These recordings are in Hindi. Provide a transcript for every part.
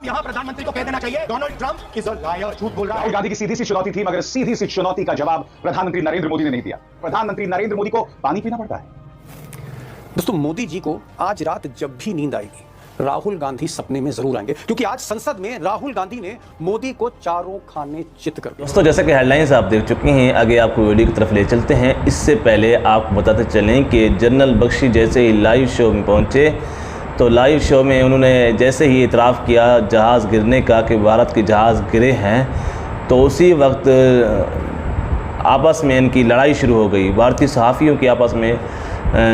यहाँ प्रधानमंत्री को कह देना चाहिए Donald Trump is a liar, झूठ बोल रहा है। राहुल गांधी की सीधी सी चुनौती थी, मगर सीधी सी चुनौती का जवाब प्रधानमंत्री नरेंद्र मोदी ने नहीं दिया। प्रधानमंत्री नरेंद्र मोदी को पानी पीना पड़ता है। दोस्तों, मोदी जी को आज रात जब भी नींद आएगी, राहुल गांधी सपने में जरूर आएंगे, क्योंकि आज संसद में राहुल गांधी ने मोदी को चारों खाने चित कर दिया। दोस्तों, जैसा कि हेडलाइंस आप देख चुके हैं, आगे आपको वीडियो की तरफ ले चलते हैं। इससे पहले आपको बताते चलें कि जनरल बख्शी जैसे ही लाइव शो में पहुंचे तो लाइव शो में उन्होंने जैसे ही इतराफ़ किया जहाज़ गिरने का कि भारत के जहाज़ गिरे हैं, तो उसी वक्त आपस में इनकी लड़ाई शुरू हो गई। भारतीय सहाफ़ियों की आपस में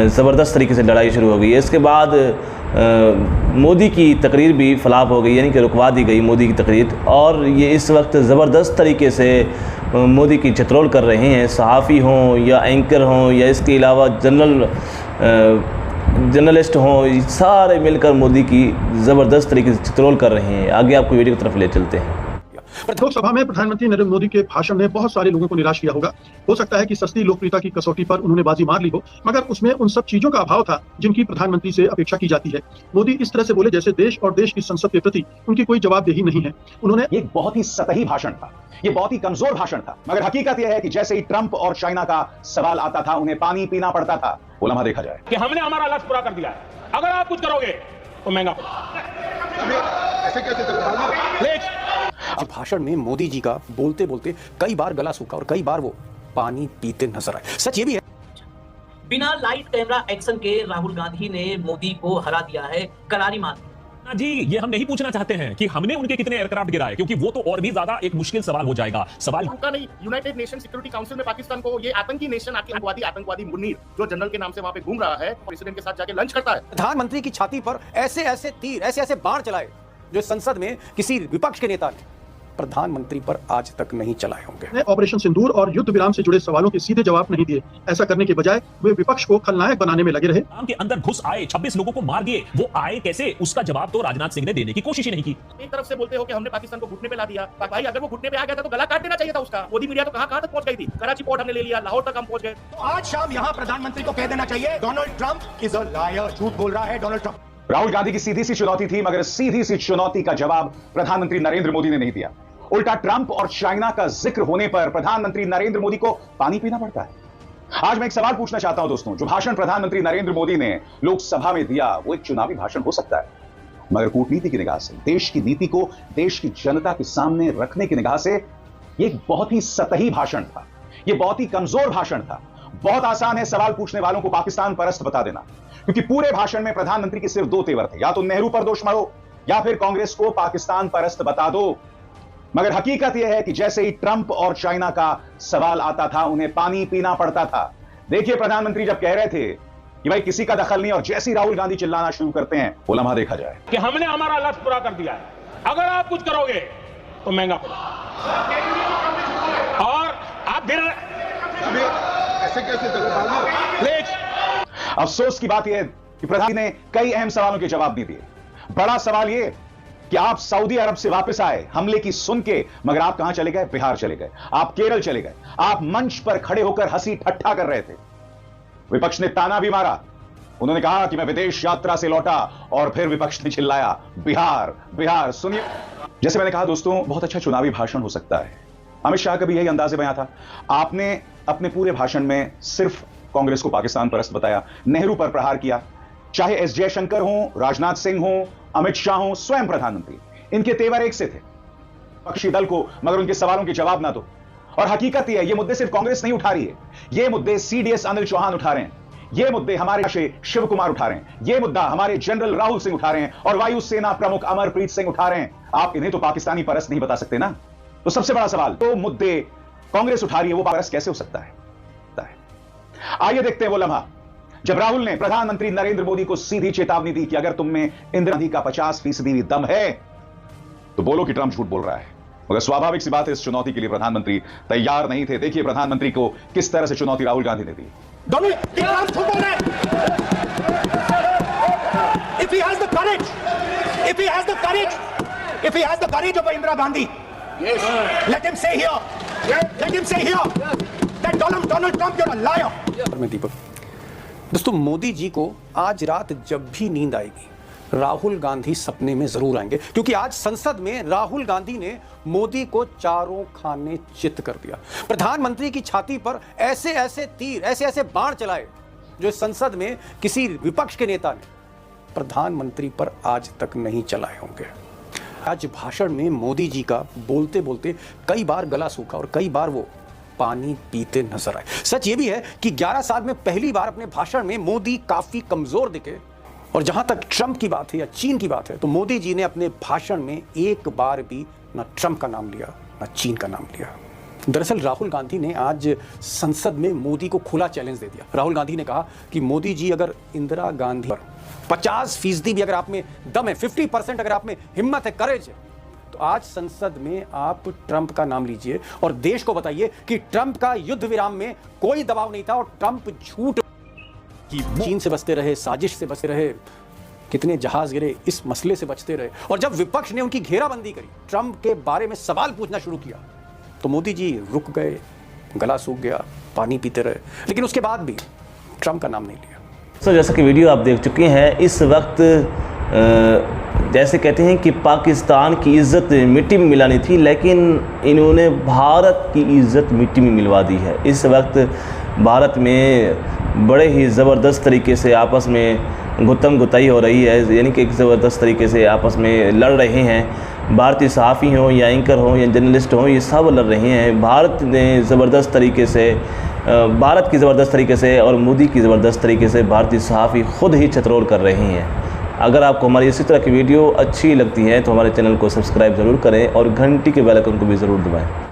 ज़बरदस्त तरीके से लड़ाई शुरू हो गई। इसके बाद मोदी की तकरीर भी फ्लॉप हो गई, यानी कि रुकवा दी गई मोदी की तकरीर। और ये इस वक्त ज़बरदस्त तरीके से मोदी की चित्रोल कर रहे हैं, सहाफ़ी हों या एंकर हों या इसके अलावा जर्नलिस्ट हों, सारे मिलकर मोदी की ज़बरदस्त तरीके से चित्रोल कर रहे हैं। आगे आपको वीडियो की तरफ ले चलते हैं। लोकसभा में प्रधानमंत्री नरेंद्र मोदी के भाषण ने बहुत सारे लोगों को निराश किया होगा। हो सकता है कि सस्ती लोकप्रियता की कसौटी पर उन्होंने बाजी मार ली हो, मगर उसमें उन सब चीजों का अभाव था जिनकी प्रधानमंत्री से अपेक्षा की जाती है। मोदी इस तरह से बोले जैसे देश और देश की संसद के प्रति उनकी कोई जवाबदेही नहीं है। उन्होंने एक बहुत ही सतही भाषण था, ये बहुत ही कमजोर भाषण था, मगर हकीकत यह है कि जैसे ही ट्रंप और चाइना का सवाल आता था, उन्हें पानी पीना पड़ता था। वो लम्हा देखा जाए कि हमने हमारा लक्ष्य पूरा कर दिया है, अगर आप कुछ करोगे तो महंगा आज भाषण में मोदी जी का बोलते बोलते कई बार गला सूखा और कई बार वो पानी पीते नजर आए। सच ये भी है, बिना लाइट कैमरा एक्शन के राहुल गांधी ने मोदी को हरा दिया है करारी मार जी। ये हम नहीं पूछना चाहते हैं कि हमने उनके कितने एयरक्राफ्ट गिराए, क्योंकि वो तो और भी ज्यादा एक मुश्किल सवाल हो जाएगा। सवाल रुका नहीं। यूनाइटेड नेशन सिक्योरिटी काउंसिल में पाकिस्तान को ये आतंकी नेशन आतंकवादी मुन्नीर जो जनरल के नाम से वहां पे घूम रहा है, प्रेसिडेंट के साथ जाके लंच करता है। प्रधानमंत्री की छाती पर ऐसे ऐसे तीर, ऐसे ऐसे बाण चलाए जो संसद में किसी विपक्ष के नेता ने प्रधानमंत्री पर आज तक नहीं चलाए होंगे। ऑपरेशन सिंदूर और युद्ध विराम से जुड़े सवालों के सीधे जवाब नहीं दिए। ऐसा करने के बजाय वे विपक्ष को खलनायक बनाने में लगे रहे। के अंदर घुस आए, 26 लोगों को मार दिए, वो आए कैसे, उसका जवाब तो राजनाथ सिंह ने देने की कोशिश ही नहीं की। एक तरफ से बोलते हो कि हमने पाकिस्तान को घुटने पे ला दिया, भाई अगर वो घुटने पे आ गया था तो गला काट देना चाहिए था उसका। मोदी मीडिया तो कहां तक पहुंच गई थी, कराची पोर्ट हमने ले लिया, लाहौर तक हम पहुंच गए। तो आज शाम यहाँ प्रधानमंत्री को कह देना चाहिए Donald Trump is a liar, झूठ बोल रहा है डोनाल्ड ट्रंप। राहुल गांधी की सीधी सी चुनौती थी, मगर सीधी सी चुनौती का जवाब प्रधानमंत्री नरेंद्र मोदी ने नहीं दिया। उल्टा ट्रंप और चाइना का जिक्र होने पर प्रधानमंत्री नरेंद्र मोदी को पानी पीना पड़ता है। आज मैं एक सवाल पूछना चाहता हूं दोस्तों, जो भाषण प्रधानमंत्री नरेंद्र मोदी ने लोकसभा में दिया वो एक चुनावी भाषण हो सकता है, मगर कूटनीति की निगाह से, देश की नीति को देश की जनता के सामने रखने की निगाह से ये एक बहुत ही सतही भाषण था, ये बहुत ही कमजोर भाषण था। बहुत आसान है सवाल पूछने वालों को पाकिस्तान परस्त बता देना, क्योंकि पूरे भाषण में प्रधानमंत्री के सिर्फ दो तेवर थे, या तो नेहरू पर दोष मढ़ो या फिर कांग्रेस को पाकिस्तान परस्त बता दो। मगर हकीकत यह है कि जैसे ही ट्रंप और चाइना का सवाल आता था, उन्हें पानी पीना पड़ता था। देखिए, प्रधानमंत्री जब कह रहे थे कि भाई किसी का दखल नहीं, और जैसे ही राहुल गांधी चिल्लाना शुरू करते हैं, वो लम्हा देखा जाए कि हमने हमारा लक्ष्य पूरा कर दिया है, अगर आप कुछ करोगे तो महंगा और आप फिर अफसोस की बात यह कि प्रधानमंत्री ने कई अहम सवालों के जवाब नहीं दिए। बड़ा सवाल यह कि आप सऊदी अरब से वापस आए हमले की सुन के, मगर आप कहां चले गए? बिहार चले गए, आप केरल चले गए, आप मंच पर खड़े होकर हंसी ठट्ठा कर रहे थे। विपक्ष ने ताना भी मारा, उन्होंने कहा कि मैं विदेश यात्रा से लौटा, और फिर विपक्ष ने चिल्लाया बिहार बिहार। सुनिए, जैसे मैंने कहा दोस्तों, बहुत अच्छा चुनावी भाषण हो सकता है। अमित शाह का भी यही अंदाज़े बयां था। आपने अपने पूरे भाषण में सिर्फ कांग्रेस को पाकिस्तान परस्त बताया, नेहरू पर प्रहार किया। चाहे एस जयशंकर हो, राजनाथ सिंह हो, अमित शाह हो, स्वयं प्रधानमंत्री, इनके तेवर एक से थे, विपक्षी दल को मगर उनके सवालों के जवाब ना दो। और हकीकत यह है, ये मुद्दे सिर्फ कांग्रेस नहीं उठा रही है, ये मुद्दे सीडीएस अनिल चौहान उठा रहे हैं, ये मुद्दे हमारे शिव कुमार उठा रहे हैं, ये मुद्दा हमारे जनरल राहुल सिंह उठा रहे हैं, और वायुसेना प्रमुख अमरप्रीत सिंह उठा रहे हैं। आप इन्हें तो पाकिस्तानी परस्त नहीं बता सकते ना। तो सबसे बड़ा सवाल, तो मुद्दे कांग्रेस उठा रही है, वो परस्त कैसे हो सकता है? आइए देखते हैं वो लम्हा जब राहुल ने प्रधानमंत्री नरेंद्र मोदी को सीधी चेतावनी दी कि अगर तुम में इंदिरा गांधी का 50% भी दम है तो बोलो कि ट्रंप झूठ बोल रहा है। मगर स्वाभाविक सी बात है, इस चुनौती के लिए प्रधानमंत्री तैयार नहीं थे। देखिए प्रधानमंत्री को किस तरह से चुनौती राहुल गांधी ने दी। Indira Gandhi, let him say here, let him say here that Donald Trump, you're a liar. मैं दीपक, दोस्तों, मोदी जी को आज रात जब भी नींद आएगी, राहुल गांधी सपने में जरूर आएंगे, क्योंकि आज संसद में राहुल गांधी ने मोदी को चारों खाने चित कर दिया। प्रधानमंत्री की छाती पर ऐसे ऐसे तीर, ऐसे ऐसे बाण चलाए जो संसद में किसी विपक्ष के नेता ने प्रधानमंत्री पर आज तक नहीं चलाए होंगे। आज भाषण में मोदी जी का बोलते बोलते कई बार गला सूखा और कई बार वो पानी पीते नजर आए। सच ये भी है कि 11 साल में पहली बार अपने भाषण में मोदी काफी कमजोर दिखे। और जहां तक ट्रंप की बात है या चीन की बात है, तो मोदी जी ने अपने भाषण में एक बार भी न ट्रंप का नाम लिया न चीन का नाम लिया। दरअसल राहुल गांधी ने आज संसद में मोदी को खुला चैलेंज दे दिया। राहुल गांधी ने कहा कि मोदी जी, अगर इंदिरा गांधी पर 50% भी अगर आप में दम है, 50% अगर आप में हिम्मत है, करेज है, तो आज संसद में आप ट्रंप का नाम लीजिए और देश को बताइए कि ट्रंप का युद्ध विराम में कोई दबाव नहीं था और ट्रंप झूठ की चीन से बचते रहे, साजिश से बचते रहे, कितने जहाज गिरे, इस मसले से बचते रहे। और जब विपक्ष ने उनकी घेराबंदी करी, ट्रंप के बारे में सवाल पूछना शुरू किया, तो मोदी जी रुक गए, गला सूख गया, पानी पीते रहे, लेकिन उसके बाद भी ट्रंप का नाम नहीं लिया। सो जैसा कि वीडियो आप देख चुके हैं, इस वक्त जैसे कहते हैं कि पाकिस्तान की इज़्ज़त मिट्टी में मिलानी थी, लेकिन इन्होंने भारत की इज़्ज़त मिट्टी में मिलवा दी है। इस वक्त भारत में बड़े ही ज़बरदस्त तरीके से आपस में गुत्तम गुताई हो रही है, यानी कि एक ज़बरदस्त तरीके से आपस में लड़ रहे हैं। भारतीय सहाफ़ी हों या एंकर हों या जर्नलिस्ट हों, ये सब लड़ रहे हैं। भारत ने ज़बरदस्त तरीके से, भारत की ज़बरदस्त तरीके से और मोदी की ज़बरदस्त तरीके से भारतीय सहाफ़ी ख़ुद ही चतरोल कर रहे हैं। अगर आपको हमारी इसी तरह की वीडियो अच्छी लगती है तो हमारे चैनल को सब्सक्राइब ज़रूर करें और घंटी के बेल आइकन को भी ज़रूर दबाएं।